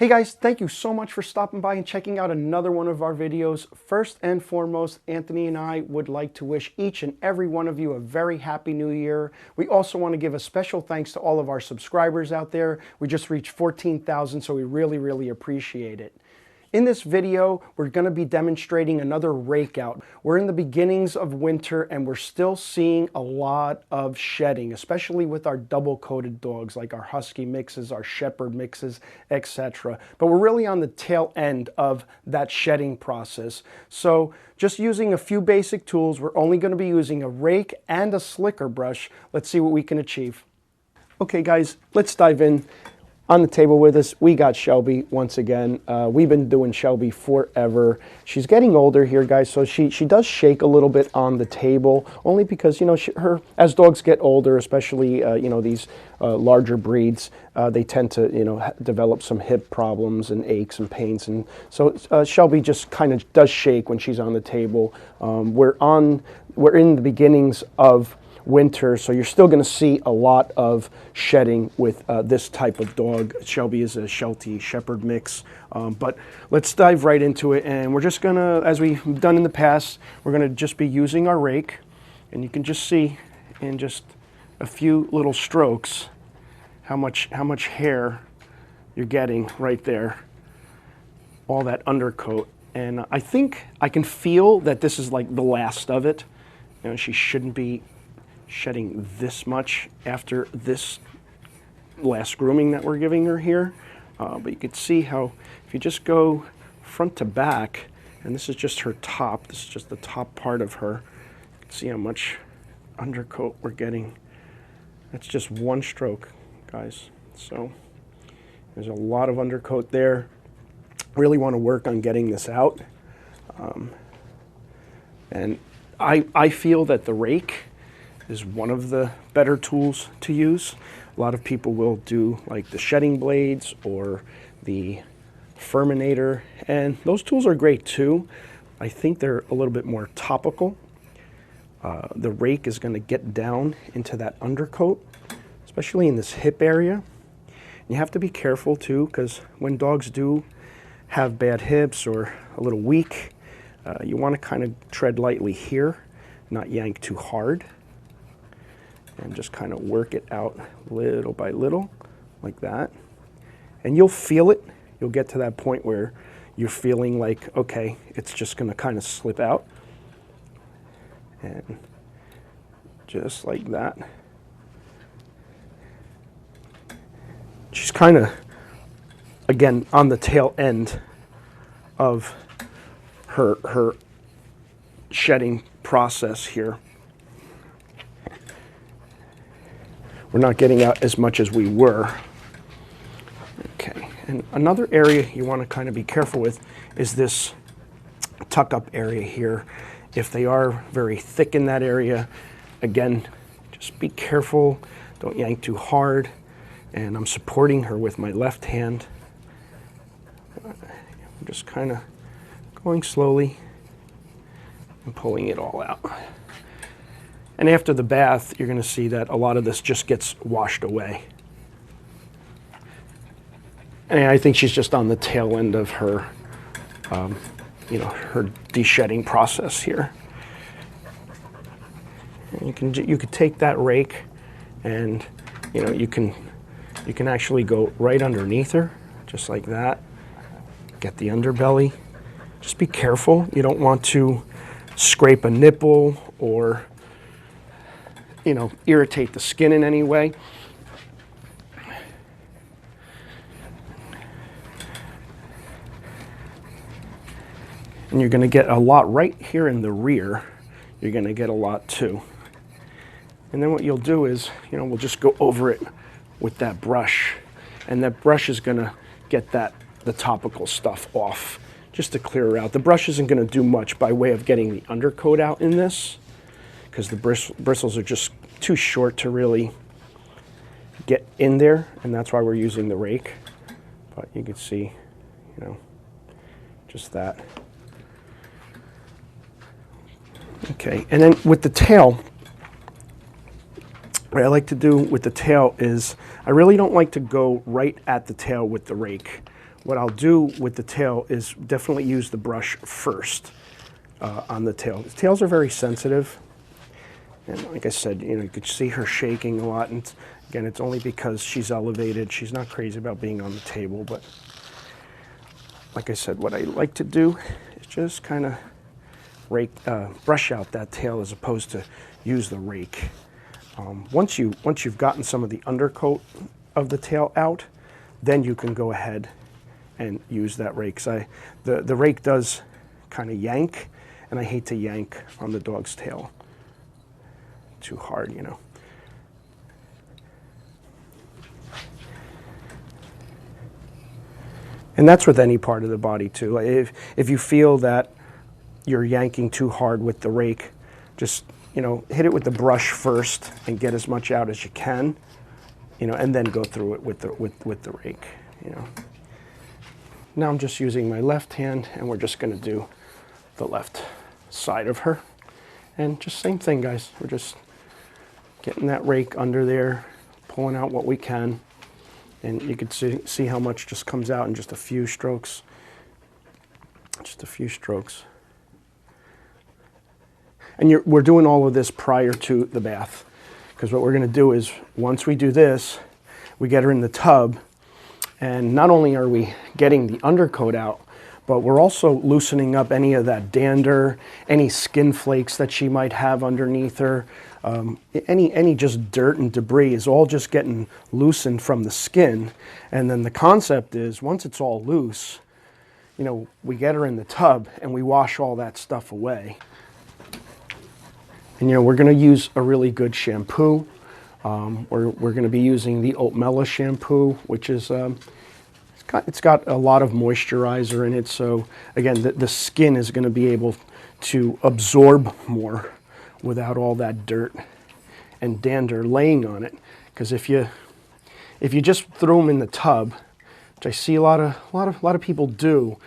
Hey guys, thank you so much for stopping by and checking out another one of our videos. First and foremost, Anthony and I would like to wish each and every one of you a very happy new year. We also want to give a special thanks to all of our subscribers out there. We just reached 14,000, so we really appreciate it. In this video, we're going to be demonstrating another rake out. We're in the beginnings of winter and we're still seeing a lot of shedding, especially with our double-coated dogs like our Husky mixes, our Shepherd mixes, etc. But we're really on the tail end of that shedding process. So just using a few basic tools, we're only going to be using a rake and a slicker brush. Let's see what we can achieve. Okay guys, let's dive in. On the table with us, we got Shelby once again. We've been doing Shelby forever. She's getting older here, guys, so she does shake a little bit on the table, only because, you know, as dogs get older, especially, you know, these larger breeds, they tend to, you know, develop some hip problems and aches and pains. And so Shelby just kind of does shake when she's on the table. We're in the beginnings of winter, so you're still going to see a lot of shedding with this type of dog. Shelby is a Sheltie Shepherd mix, but let's dive right into it. And we're just gonna, as we've done in the past, we're gonna just be using our rake, and you can just see in just a few little strokes how much hair you're getting right there, all that undercoat. And I think I can feel that this is like the last of it. You know, she shouldn't be shedding this much after this last grooming that we're giving her here, but you can see how if you just go front to back, and this is just her top, this is just the top part of her, you can see how much undercoat we're getting. That's just one stroke, guys. So there's a lot of undercoat there. Really want to work on getting this out, and I feel that the rake is one of the better tools to use. A lot of people will do like the shedding blades or the Furminator, and those tools are great too. I think they're a little bit more topical. The rake is going to get down into that undercoat, especially in this hip area. You have to be careful too, because when dogs do have bad hips or a little weak, you want to kind of tread lightly here, not yank too hard, and just kind of work it out little by little like that. And you'll feel it. You'll get to that point where you're feeling like, okay, it's just going to kind of slip out. And just like that. She's kind of, again, on the tail end of her shedding process here. We're not getting out as much as we were. Okay, and another area you want to kind of be careful with is this tuck-up area here. If they are very thick in that area, again, just be careful. Don't yank too hard. And I'm supporting her with my left hand. I'm just kind of going slowly and pulling it all out. And after the bath, you're going to see that a lot of this just gets washed away. And I think she's just on the tail end of her, you know, her de-shedding process here. And you can take that rake, and you know you can actually go right underneath her, just like that. Get the underbelly. Just be careful. You don't want to scrape a nipple or, you know, irritate the skin in any way. And you're going to get a lot right here in the rear. You're going to get a lot too. And then what you'll do is, you know, we'll just go over it with that brush. And that brush is going to get the topical stuff off, just to clear her out. The brush isn't going to do much by way of getting the undercoat out in this, because the bristles are just too short to really get in there, and that's why we're using the rake. But you can see, you know, just that. Okay, and then with the tail, what I like to do with the tail is I really don't like to go right at the tail with the rake. what I'll do with the tail is definitely use the brush first on the tail. The tails are very sensitive. And like I said, you could see her shaking a lot. And again, it's only because she's elevated. She's not crazy about being on the table. But like I said, what I like to do is just kind of brush out that tail as opposed to use the rake. Once you've gotten some of the undercoat of the tail out, then you can go ahead and use that rake. The rake does kind of yank, and I hate to yank on the dog's tail too hard, And that's with any part of the body too. If you feel that you're yanking too hard with the rake, just hit it with the brush first and get as much out as you can, and then go through it with the rake. Now I'm just using my left hand, and we're just going to do the left side of her, and just same thing, guys. We're just getting that rake under there, pulling out what we can, and you can see how much just comes out in just a few strokes. Just a few strokes. And we're doing all of this prior to the bath, because what we're going to do is, once we do this, we get her in the tub, and not only are we getting the undercoat out, but we're also loosening up any of that dander, any skin flakes that she might have underneath her, any just dirt and debris is all just getting loosened from the skin. And then the concept is, once it's all loose, we get her in the tub and we wash all that stuff away. And we're going to use a really good shampoo. We're going to be using the Oatmela shampoo, which is it's got a lot of moisturizer in it. So again, the skin is going to be able to absorb more without all that dirt and dander laying on it. Because if you just throw them in the tub, which I see a lot of people do,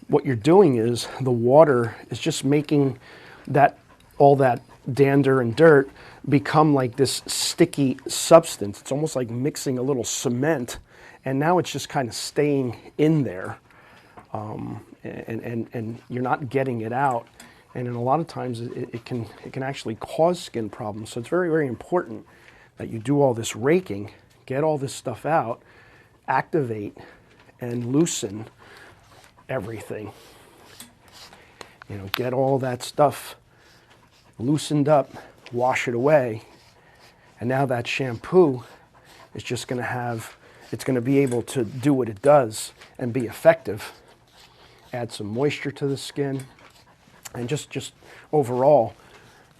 what you're doing is the water is just making all that dander and dirt become like this sticky substance. It's almost like mixing a little cement, and now it's just kind of staying in there, and you're not getting it out. And in a lot of times it can actually cause skin problems. So it's very, very important that you do all this raking, get all this stuff out, activate and loosen everything. Get all that stuff loosened up, wash it away, and now that shampoo is just going to be able to do what it does and be effective. Add some moisture to the skin, and just overall,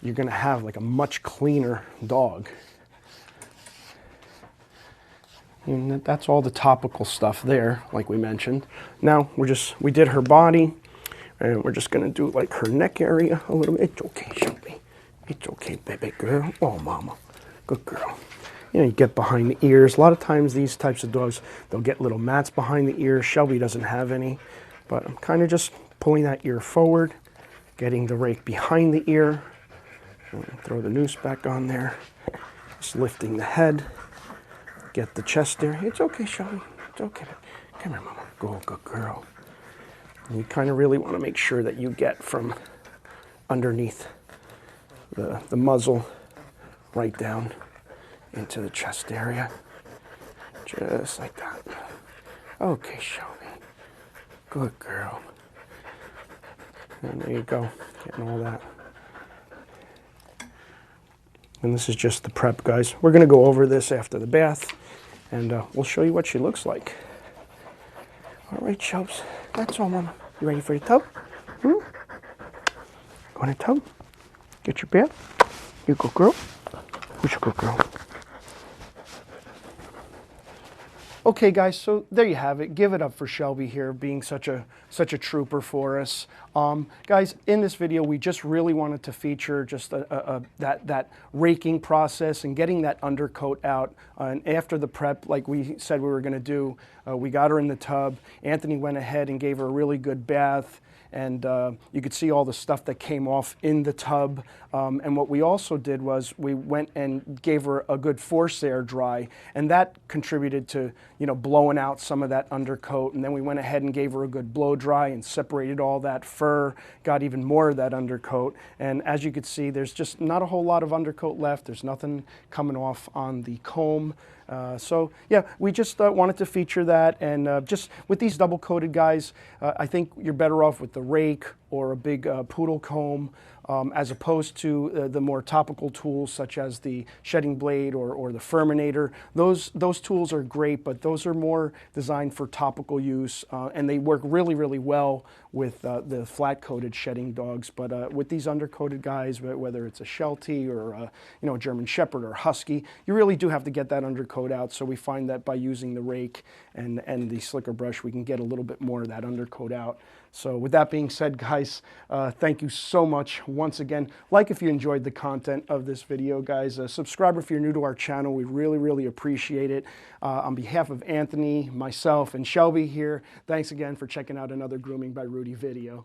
you're going to have like a much cleaner dog. And that's all the topical stuff there, like we mentioned. Now we did her body, and we're just going to do like her neck area a little bit. It's okay, Shelby. It's okay, baby girl. Oh, mama. Good girl. You get behind the ears. A lot of times these types of dogs, they'll get little mats behind the ears. Shelby doesn't have any, but I'm kind of just pulling that ear forward, getting the rake behind the ear. Throw the noose back on there. Just lifting the head. Get the chest there. It's okay, Shelby. It's okay. Come here, mama. Go, good girl. And you kind of really want to make sure that you get from underneath the muzzle right down into the chest area. Just like that. Okay, Shelby. Good girl. And there you go. Getting all that. And this is just the prep, guys. We're going to go over this after the bath, and we'll show you what she looks like. All right, Shelbs. That's all, Mama. You ready for your tub? Go in the tub. Get your bath. You go, girl. Who's your good girl? Okay, guys, so there you have it. Give it up for Shelby here, being such a trooper for us. Guys, in this video, we just really wanted to feature just that raking process and getting that undercoat out. And after the prep, like we said we were going to do, we got her in the tub. Anthony went ahead and gave her a really good bath. And you could see all the stuff that came off in the tub. And what we also did was we went and gave her a good force air dry, and that contributed to blowing out some of that undercoat. And then we went ahead and gave her a good blow dry and separated all that fur, got even more of that undercoat. And as you can see, there's just not a whole lot of undercoat left. There's nothing coming off on the comb. So yeah, we just wanted to feature that. And just with these double coated guys, I think you're better off with the rake or a big poodle comb, as opposed to the more topical tools such as the shedding blade or the Furminator. Those tools are great, but those are more designed for topical use, and they work really, really well with the flat-coated shedding dogs. But with these undercoated guys, whether it's a Sheltie or a German Shepherd or Husky, you really do have to get that undercoat out. So we find that by using the rake and the slicker brush, we can get a little bit more of that undercoat out. So with that being said, guys, thank you so much once again. Like if you enjoyed the content of this video, guys. Subscribe if you're new to our channel. We really, really appreciate it. On behalf of Anthony, myself, and Shelby here, thanks again for checking out another Grooming by Rudy video.